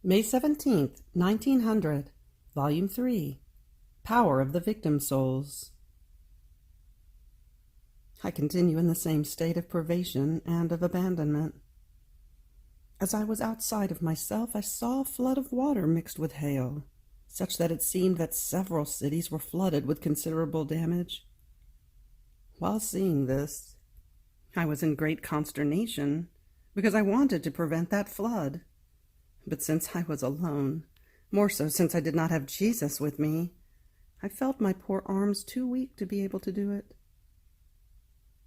May 17th, 1900, Volume 3, Power of the Victim Souls. I continue in the same state of privation and of abandonment. As I was outside of myself, I saw a flood of water mixed with hail, such that it seemed that several cities were flooded with considerable damage. While seeing this, I was in great consternation, because I wanted to prevent that flood. But since I was alone, more so since I did not have Jesus with me, I felt my poor arms too weak to be able to do it.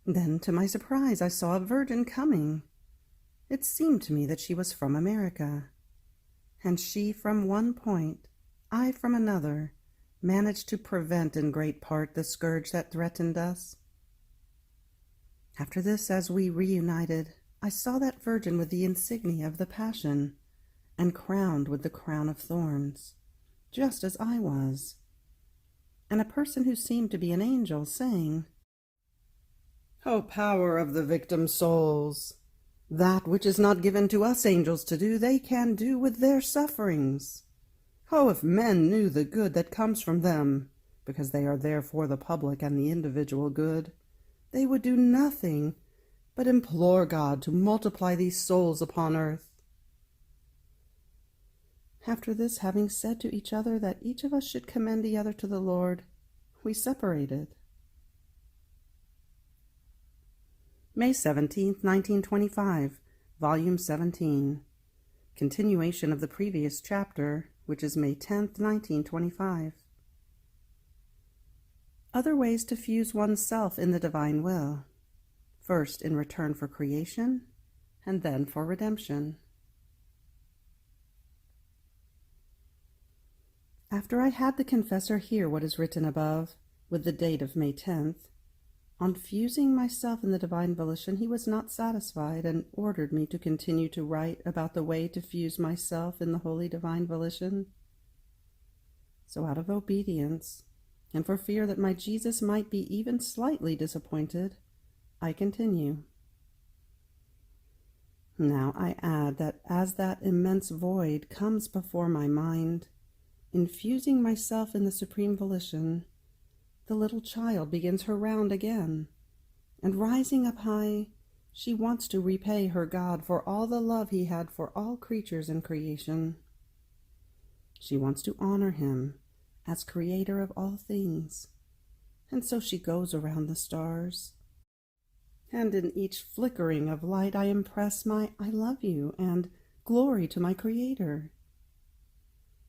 Then, to my surprise, I saw a virgin coming. It seemed to me that she was from America, and she from one point, I from another, managed to prevent in great part the scourge that threatened us. After this, as we reunited, I saw that virgin with the insignia of the Passion, and crowned with the crown of thorns, just as I was, and a person who seemed to be an angel, saying, "O power of the victim souls, that which is not given to us angels to do, they can do with their sufferings. Oh, if men knew the good that comes from them, because they are there for the public and the individual good, they would do nothing but implore God to multiply these souls upon earth." After this, having said to each other that each of us should commend the other to the Lord, we separated. May 17th, 1925, Volume 17. Continuation of the previous chapter, which is May 10th, 1925. Other ways to fuse oneself in the divine will. First in return for creation, and then for redemption. After I had the confessor hear what is written above, with the date of May 10th, on fusing myself in the divine volition, he was not satisfied, and ordered me to continue to write about the way to fuse myself in the holy divine volition. So out of obedience, and for fear that my Jesus might be even slightly disappointed, I continue. Now I add that as that immense void comes before my mind, infusing myself in the supreme volition, the little child begins her round again, and rising up high, she wants to repay her God for all the love he had for all creatures in creation. She wants to honor him as creator of all things, and so she goes around the stars. And in each flickering of light I impress my "I love you" and "Glory to my Creator."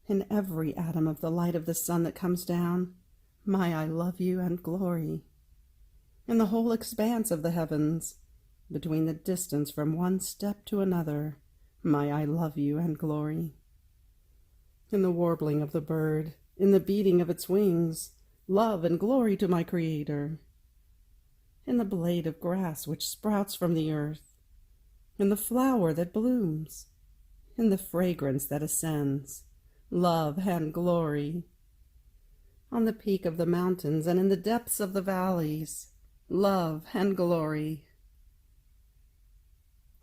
In every atom of the light of the sun that comes down, my "I love you" and glory. In the whole expanse of the heavens, between the distance from one step to another, my "I love you" and glory. In the warbling of the bird, in the beating of its wings, love and glory to my Creator. In the blade of grass which sprouts from the earth, in the flower that blooms, in the fragrance that ascends, love and glory. On the peak of the mountains and in the depths of the valleys, love and glory.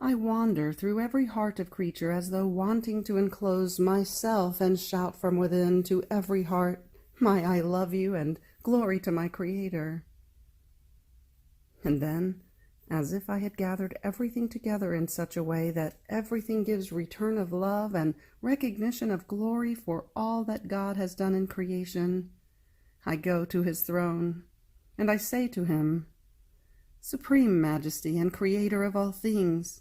I wander through every heart of creature as though wanting to enclose myself and shout from within to every heart, my "I love you" and glory to my Creator. And then, as if I had gathered everything together in such a way that everything gives return of love and recognition of glory for all that God has done in creation, I go to his throne, and I say to him, "Supreme Majesty and Creator of all things,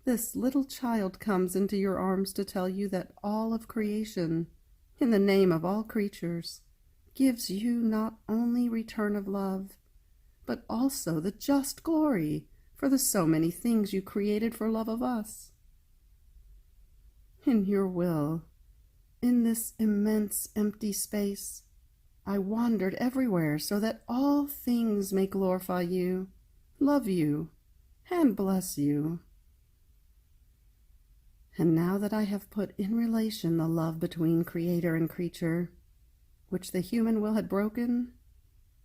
this little child comes into your arms to tell you that all of creation, in the name of all creatures, gives you not only return of love, but also the just glory for the so many things you created for love of us. In your will, in this immense empty space, I wandered everywhere so that all things may glorify you, love you, and bless you. And now that I have put in relation the love between Creator and creature, which the human will had broken,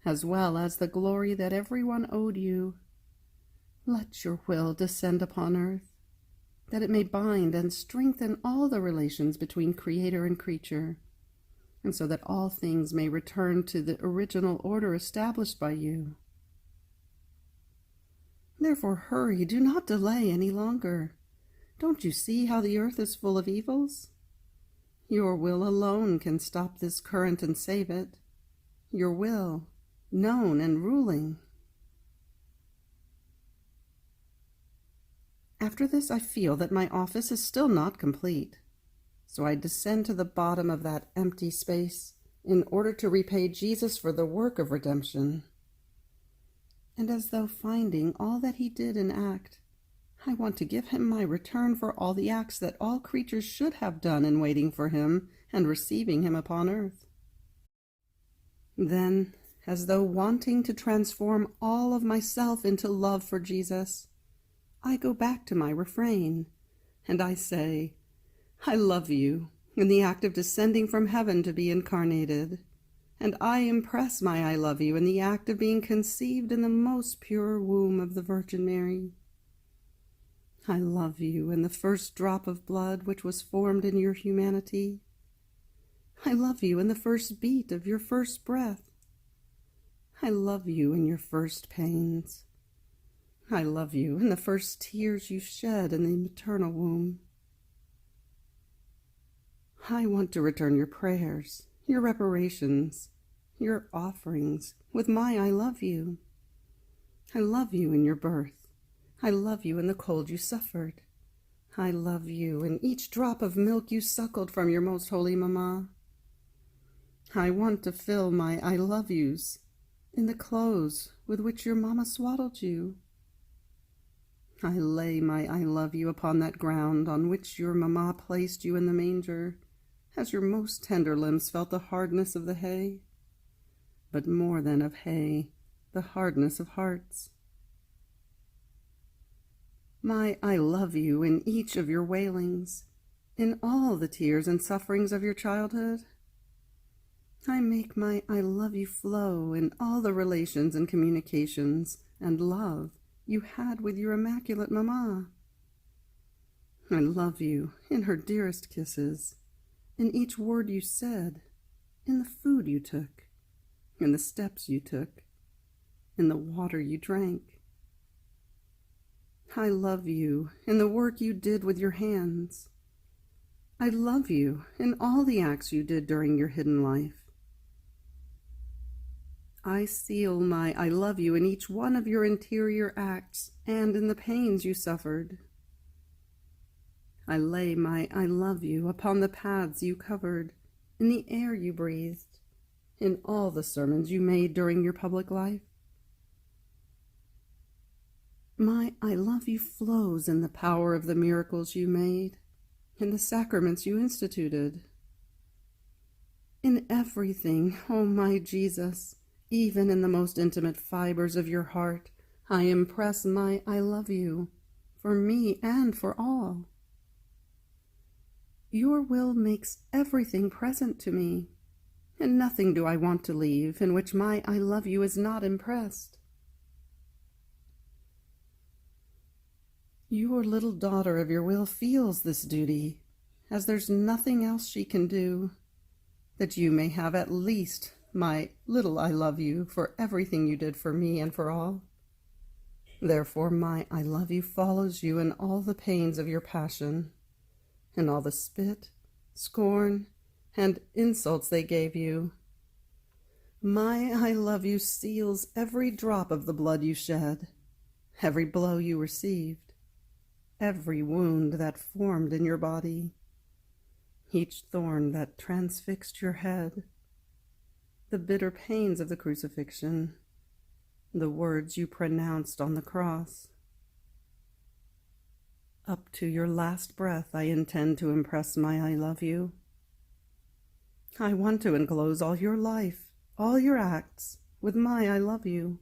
as well as the glory that everyone owed you, let your will descend upon earth, that it may bind and strengthen all the relations between Creator and creature, and so that all things may return to the original order established by you. Therefore hurry, do not delay any longer. Don't you see how the earth is full of evils? Your will alone can stop this current and save it. Your will, known and ruling. After this, I feel that my office is still not complete, so I descend to the bottom of that empty space in order to repay Jesus for the work of redemption. And as though finding all that he did in act, I want to give him my return for all the acts that all creatures should have done in waiting for him and receiving him upon earth. Then, as though wanting to transform all of myself into love for Jesus, I go back to my refrain, and I say, I love you, in the act of descending from heaven to be incarnated, and I impress my I love you in the act of being conceived in the most pure womb of the Virgin Mary. I love you in the first drop of blood which was formed in your humanity. I love you in the first beat of your first breath. I love you in your first pains. I love you in the first tears you shed in the maternal womb. I want to return your prayers, your reparations, your offerings with my I love you. I love you in your birth. I love you in the cold you suffered. I love you in each drop of milk you suckled from your most holy Mamma. I want to fill my I love yous in the clothes with which your Mamma swaddled you. I lay my I love you upon that ground on which your Mamma placed you in the manger, as your most tender limbs felt the hardness of the hay, but more than of hay, the hardness of hearts. My I love you in each of your wailings, in all the tears and sufferings of your childhood. I make my I love you flow in all the relations and communications and love you had with your immaculate Mamma. I love you in her dearest kisses, in each word you said, in the food you took, in the steps you took, in the water you drank. I love you in the work you did with your hands. I love you in all the acts you did during your hidden life. I seal my I love you in each one of your interior acts and in the pains you suffered. I lay my I love you upon the paths you covered, in the air you breathed, in all the sermons you made during your public life. My I love you flows in the power of the miracles you made, in the sacraments you instituted. In everything, oh my Jesus, even in the most intimate fibers of your heart, I impress my I love you, for me and for all. Your will makes everything present to me, and nothing do I want to leave in which my I love you is not impressed. Your little daughter of your will feels this duty, as there's nothing else she can do, that you may have at least my little I love you for everything you did for me and for all. Therefore my I love you follows you in all the pains of your passion, in all the spit, scorn, and insults they gave you. My I love you seals every drop of the blood you shed, every blow you received, every wound that formed in your body, each thorn that transfixed your head, the bitter pains of the crucifixion, the words you pronounced on the cross. Up to your last breath I intend to impress my I love you. I want to enclose all your life, all your acts, with my I love you.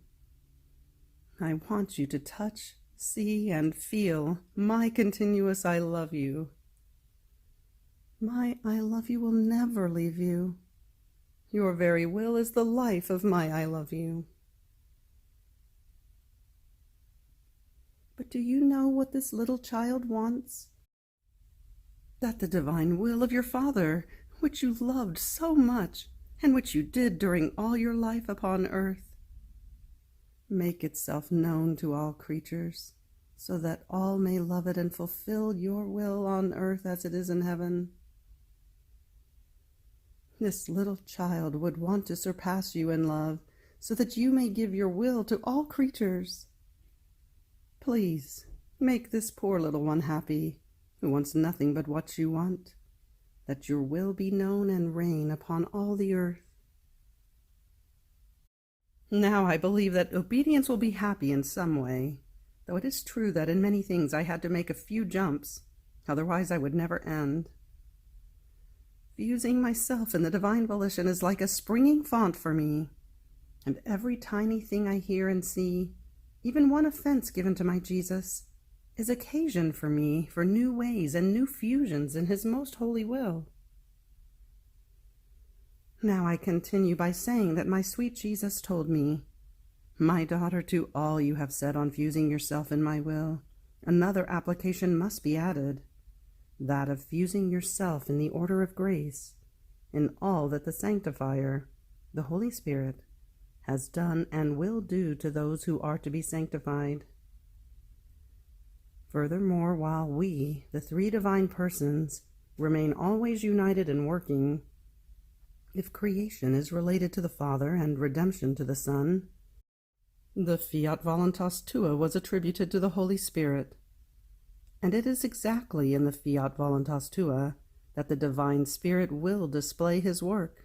I want you to touch, see, and feel my continuous I love you. My I love you will never leave you. Your very will is the life of my I love you. But do you know what this little child wants that the divine will of your Father, which you loved so much, and which you did during all your life upon earth, make itself known to all creatures, so that all may love it and fulfill your will on earth as it is in heaven. This little child would want to surpass you in love, so that you may give your will to all creatures. Please, make this poor little one happy, who wants nothing but what you want, that your will be known and reign upon all the earth. Now I believe that obedience will be happy in some way, though it is true that in many things I had to make a few jumps, otherwise I would never end. Fusing myself in the divine volition is like a springing font for me, and every tiny thing I hear and see, even one offense given to my Jesus, is occasion for me for new ways and new fusions in his most holy will. Now I continue by saying that my sweet Jesus told me, "My daughter, to all you have said on fusing yourself in my will, another application must be added, that of fusing yourself in the order of grace, in all that the Sanctifier, the Holy Spirit, has done and will do to those who are to be sanctified. Furthermore, while we, the three divine persons, remain always united and working, if creation is related to the Father and redemption to the Son, the Fiat Voluntas Tua was attributed to the Holy Spirit, and it is exactly in the Fiat Voluntas Tua that the Divine Spirit will display his work.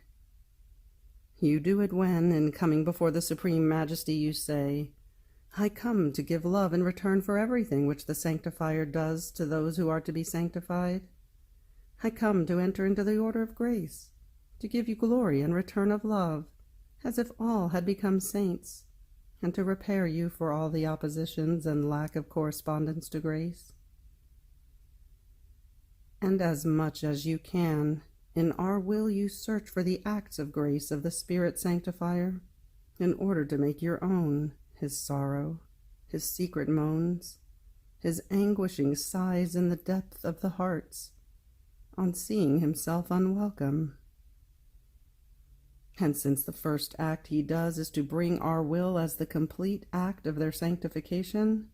You do it when, in coming before the Supreme Majesty, you say, "I come to give love in return for everything which the Sanctifier does to those who are to be sanctified. I come to enter into the order of grace, to give you glory in return of love, as if all had become saints, and to repair you for all the oppositions and lack of correspondence to grace. And as much as you can, in our will you search for the acts of grace of the Spirit Sanctifier, in order to make your own his sorrow, his secret moans, his anguishing sighs in the depth of the hearts, on seeing himself unwelcome. And since the first act he does is to bring our will as the complete act of their sanctification,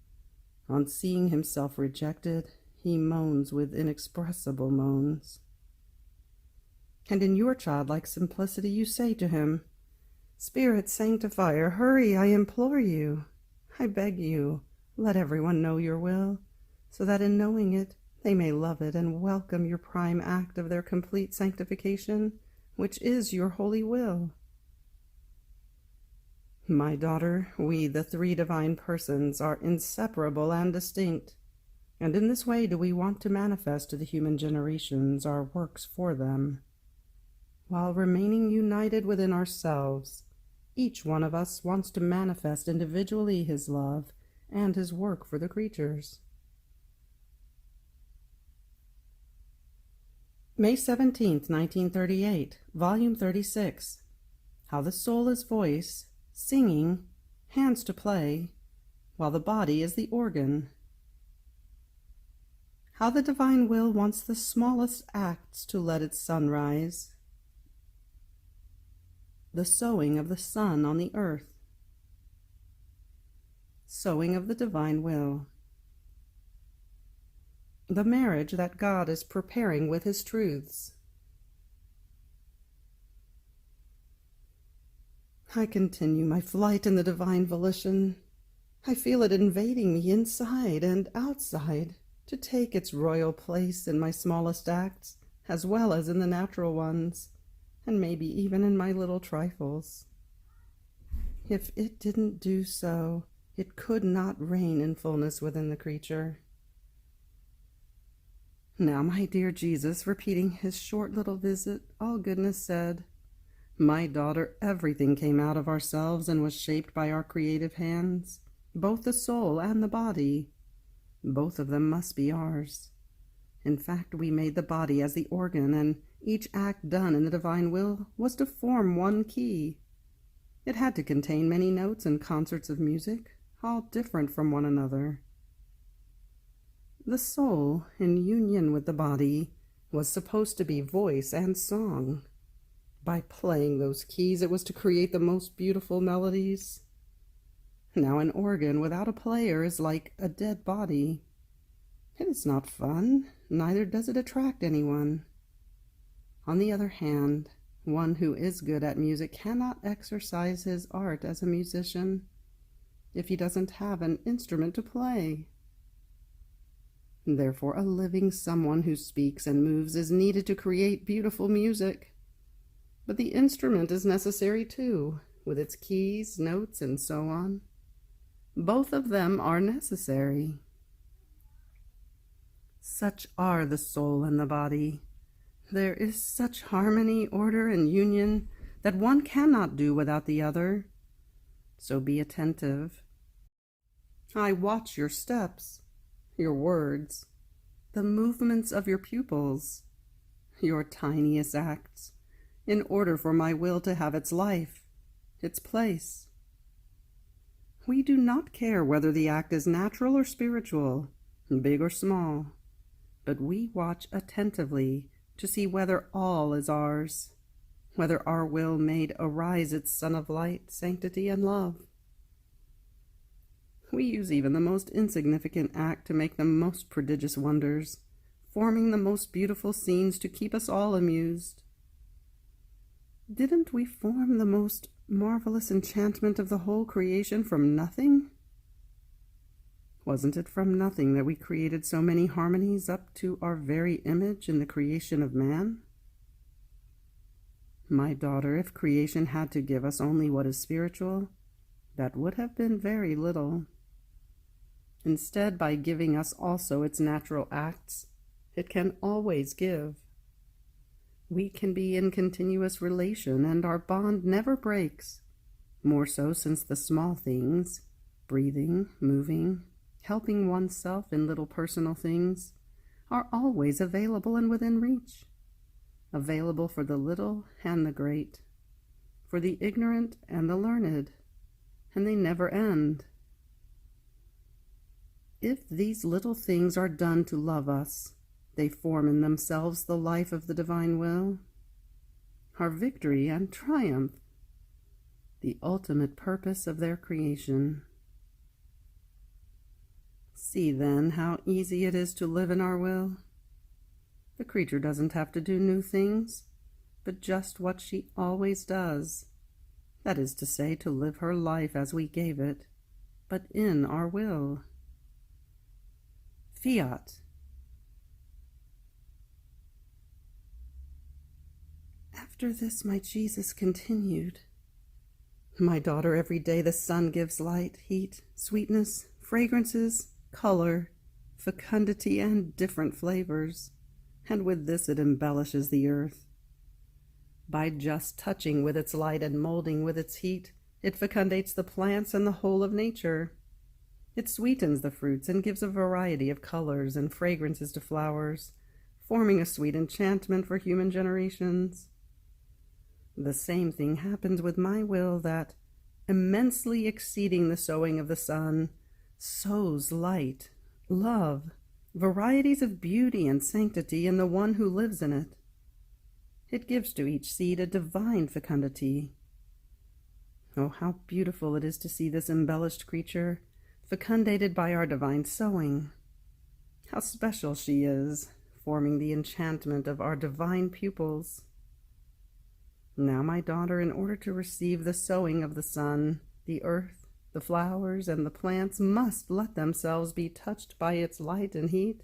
on seeing himself rejected, he moans with inexpressible moans. And in your childlike simplicity you say to him, "Spirit Sanctifier, hurry, I implore you. I beg you, let everyone know your will, so that in knowing it, they may love it and welcome your prime act of their complete sanctification, which is your holy will." My daughter, we, the three divine persons, are inseparable and distinct, and in this way do we want to manifest to the human generations our works for them. While remaining united within ourselves, each one of us wants to manifest individually his love and his work for the creatures. May 17th, 1938, Volume 36. How the soul is voice, singing, hands to play, while the body is the organ. How the divine will wants the smallest acts to let its sun rise. The sowing of the sun on the earth. Sowing of the divine will. The marriage that God is preparing with his truths. I continue my flight in the divine volition. I feel it invading me inside and outside to take its royal place in my smallest acts, as well as in the natural ones, and maybe even in my little trifles. If it didn't do so, it could not reign in fullness within the creature. Now, my dear Jesus, repeating his short little visit, all goodness said, "My daughter, everything came out of ourselves and was shaped by our creative hands, both the soul and the body. Both of them must be ours. In fact, we made the body as the organ, and each act done in the divine will was to form one key. It had to contain many notes and concerts of music, all different from one another. The soul, in union with the body, was supposed to be voice and song. By playing those keys, it was to create the most beautiful melodies. Now an organ without a player is like a dead body. It is not fun, neither does it attract anyone. On the other hand, one who is good at music cannot exercise his art as a musician if he doesn't have an instrument to play. Therefore, a living someone who speaks and moves is needed to create beautiful music. But the instrument is necessary too, with its keys, notes, and so on. Both of them are necessary. Such are the soul and the body. There is such harmony, order, and union that one cannot do without the other. So be attentive. I watch your steps, your words, the movements of your pupils, your tiniest acts, in order for my will to have its life, its place. We do not care whether the act is natural or spiritual, big or small, but we watch attentively to see whether all is ours, whether our will made arise its sun of light, sanctity, and love. We use even the most insignificant act to make the most prodigious wonders, forming the most beautiful scenes to keep us all amused. Didn't we form the most marvelous enchantment of the whole creation from nothing? Wasn't it from nothing that we created so many harmonies up to our very image in the creation of man? My daughter, if creation had to give us only what is spiritual, that would have been very little. Instead, by giving us also its natural acts, it can always give. We can be in continuous relation, and our bond never breaks, more so since the small things, breathing, moving, helping oneself in little personal things, are always available and within reach, available for the little and the great, for the ignorant and the learned, and they never end. If these little things are done to love us, they form in themselves the life of the divine will, our victory and triumph, the ultimate purpose of their creation. See then how easy it is to live in our will. The creature doesn't have to do new things, but just what she always does. That is to say, to live her life as we gave it, but in our will. Fiat. After this my Jesus continued, My daughter, every day the sun gives light, heat, sweetness, fragrances, color, fecundity, and different flavors, and with this it embellishes the earth. By just touching with its light and molding with its heat, it fecundates the plants and the whole of nature. It sweetens the fruits and gives a variety of colors and fragrances to flowers, forming a sweet enchantment for human generations. The same thing happens with my will that, immensely exceeding the sowing of the sun, sows light, love, varieties of beauty and sanctity in the one who lives in it. It gives to each seed a divine fecundity. Oh, how beautiful it is to see this embellished creature, fecundated by our divine sowing. How special she is, forming the enchantment of our divine pupils. Now, my daughter, in order to receive the sowing of the sun, the earth, the flowers, and the plants must let themselves be touched by its light and heat.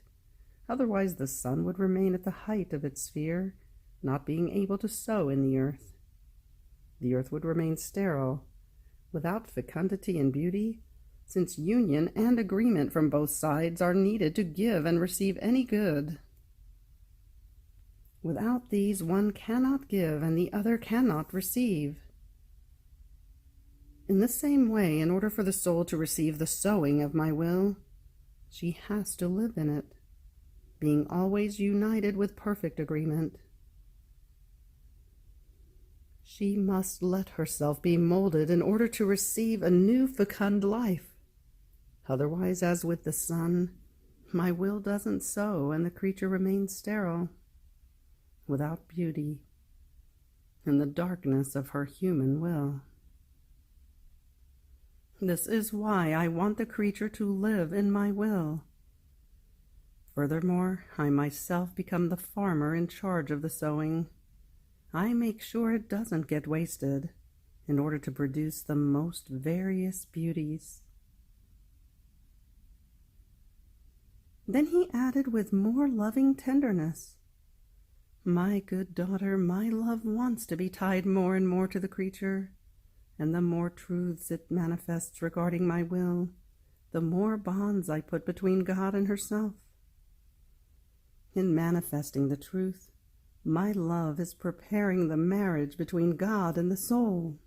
Otherwise the sun would remain at the height of its sphere, not being able to sow in the earth. The earth would remain sterile, without fecundity and beauty, since union and agreement from both sides are needed to give and receive any good. Without these, one cannot give and the other cannot receive. In the same way, in order for the soul to receive the sowing of my will, she has to live in it, being always united with perfect agreement. She must let herself be molded in order to receive a new fecund life. Otherwise, as with the sun, my will doesn't sow and the creature remains sterile. without beauty, in the darkness of her human will. This is why I want the creature to live in my will. Furthermore, I myself become the farmer in charge of the sowing. I make sure it doesn't get wasted in order to produce the most various beauties. Then he added with more loving tenderness, "My good daughter, my love wants to be tied more and more to the creature, and the more truths it manifests regarding my will, the more bonds I put between God and herself. In manifesting the truth, my love is preparing the marriage between God and the soul.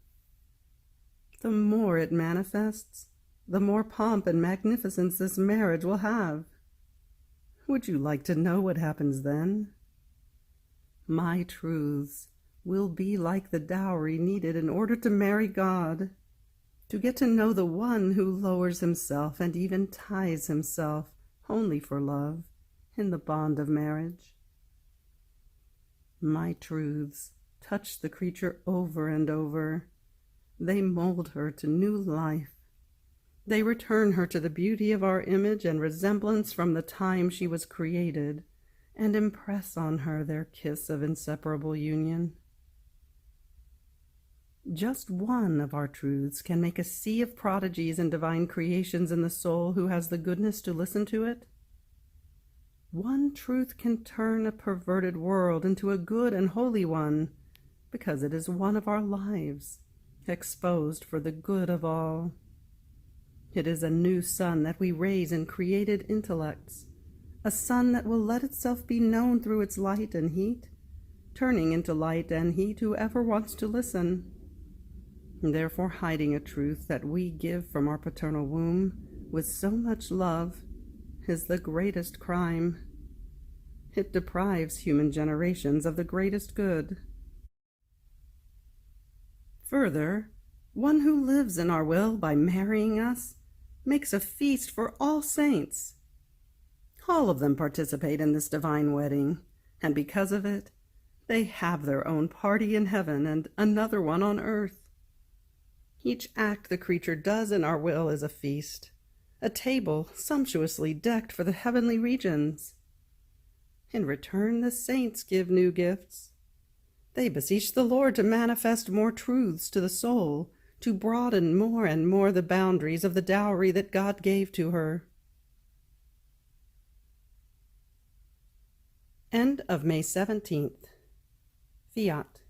The more it manifests, the more pomp and magnificence this marriage will have. Would you like to know what happens then? My truths will be like the dowry needed in order to marry God, to get to know the one who lowers himself and even ties himself only for love in the bond of marriage. My truths touch the creature over and over. They mold her to new life. They return her to the beauty of our image and resemblance from the time she was created, and impress on her their kiss of inseparable union. Just one of our truths can make a sea of prodigies and divine creations in the soul who has the goodness to listen to it. One truth can turn a perverted world into a good and holy one, because it is one of our lives, exposed for the good of all. It is a new sun that we raise in created intellects, a sun that will let itself be known through its light and heat, turning into light and heat whoever wants to listen. Therefore, hiding a truth that we give from our paternal womb with so much love is the greatest crime. It deprives human generations of the greatest good. Further, one who lives in our will by marrying us makes a feast for all saints. All of them participate in this divine wedding, and because of it, they have their own party in heaven and another one on earth. Each act the creature does in our will is a feast, a table sumptuously decked for the heavenly regions. In return, the saints give new gifts. They beseech the Lord to manifest more truths to the soul, to broaden more and more the boundaries of the dowry that God gave to her. End of May 17th. Fiat.